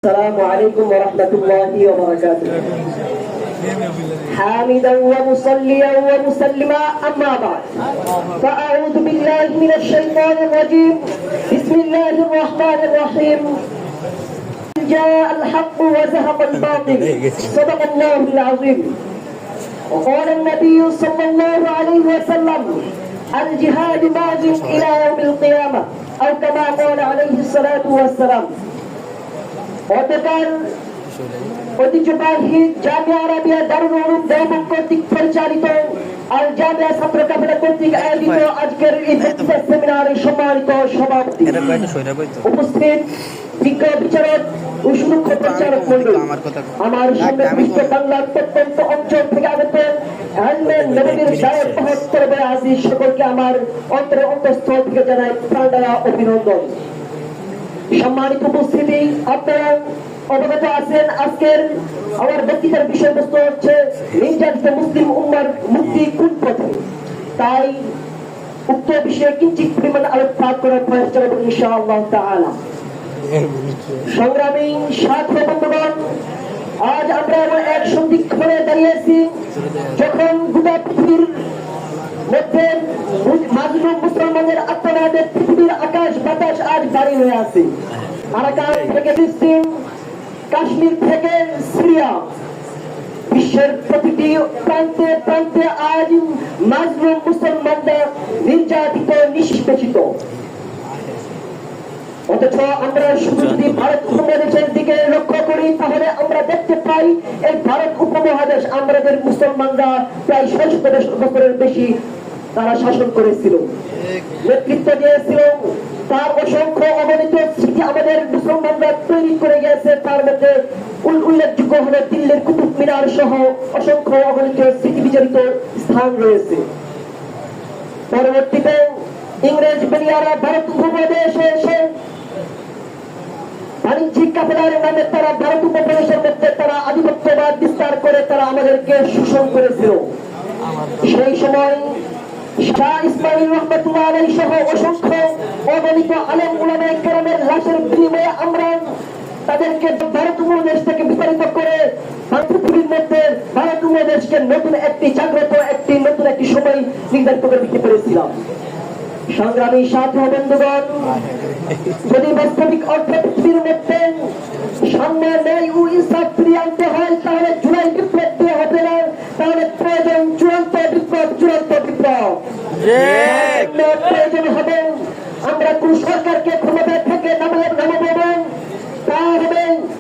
السلام عليكم ورحمة الله وبركاته. حامدا ومصليا ومسلما أما بعد فأعوذ بالله من الشيطان الرجيم. بسم الله الرحمن الرحيم. جاء الحق وزهق الباطل صدق الله العظيم. وقال النبي صلى الله عليه وسلم الجهاد ماض إلى يوم القيامة أو كما قال عليه الصلاة والسلام. ঐতিহ্যবাহী জামিয়া আরাবিয়া দারুল উলুম দেওবন্দ কর্তৃক পরিচালিত আল জামিয়া ছাত্র কাফেলা কর্তৃক আয়োজিত আজকের এই সেমিনারের সম্মানিত সভাপতি, উপস্থিত বিজ্ঞ বিচারক ও সুদক্ষ প্রচারক মণ্ডলী, আমার সামনে পৃষ্ঠ বাংলার প্রত্যন্ত অঞ্চল থেকে আগত নবীর দায়ের মহত্তর বয়ে আজিজ সকলকে আমার অন্তরের অন্তঃস্থল থেকে জানাই প্রাণঢালা অভিনন্দন। সম্মানিত উপস্থিতি, আপনারা অবগত আছেন আজকের আমার বক্তৃতার বিষয়বস্তু হচ্ছে নির্যাতিত মুসলিম উম্মার মুক্তি কোন পথে। তাই উক্ত বিষয়ে কিঞ্চিত পরিমাণ আলোকপাত করার প্রয়াস চালাবো ইনশাআল্লাহ তাআলা। সংগ্রামী সাথী বন্ধুগণ, আজ আমরা এমন এক সন্ধিক্ষণে দাঁড়িয়েছি যখন গোটা পৃথিবীর মধ্যে মাজলুম মুসলমানদের আত্মনাদের পৃথিবীর আকাশ বাতাস আজ ভারী হয়ে আছে। আরাকান থেকে ফিলিস্তিন, কাশ্মীর থেকে সিরিয়া, বিশ্বের প্রতিটি প্রান্তে প্রান্তে আজ মাজলুম মুসলমানরা নির্যাতিত, নিষ্পেষিত। অথচ আমরা শুধু যদি ভারত উপমহাদেশের দিকে লক্ষ্য করি তাহলে আমরা দেখতে পাই এই ভারত উপমহাদেশ আমাদের মুসলমানরা প্রায় ৬০ বছরের বেশি তারা শাসন করেছিল, নেতৃত্ব দিয়েছিল। তার অসংখ্য অগণিত স্মৃতি আমাদের মুসলমানরা তৈরি করে গেছে। তার মধ্যে উল্লেখযোগ্য হল দিল্লির কুতুব মিনার সহ অসংখ্য অগণিত স্মৃতি বিজড়িত স্থান রয়েছে। পরবর্তীতে ইংরেজ বেনিয়ারা ভারত উপমহাদেশে এসে বাণিজ্যিক কাফেলার নামে তারা ভারত উপমহাদেশের মধ্যে তারা আধিপত্যবাদ বিস্তার করে তারা আমাদেরকে শোষণ করেছিল। সেই সময় শাহ ইসমাইল রহমাতুল্লাহ আলাইহি সহ অসংখ্য অগণিত আলেম উলামায়ে কেরামের লাশের বিনিময়ে আমরা তাদেরকে ভারত উপমহাদেশ থেকে বিতাড়িত করে পৃথিবীর মধ্যে ভারত উপমহাদেশকে নতুন একটি জাগ্রত নতুন একটি সময় নির্ধারিত করে দিতে পেরেছিলাম। সংগ্রামী সাথী বন্ধুগণ, যদি বাস্তবিক অর্থে পৃথিবীর মধ্যে সামনে ন্যায় ও ইনসাফ ফিরিয়ে আনতে হয় তাহলে জুলাই বিপ্লব দিয়ে হবে না, তাহলে প্রয়োজন চূড়ান্ত বিপ্লব।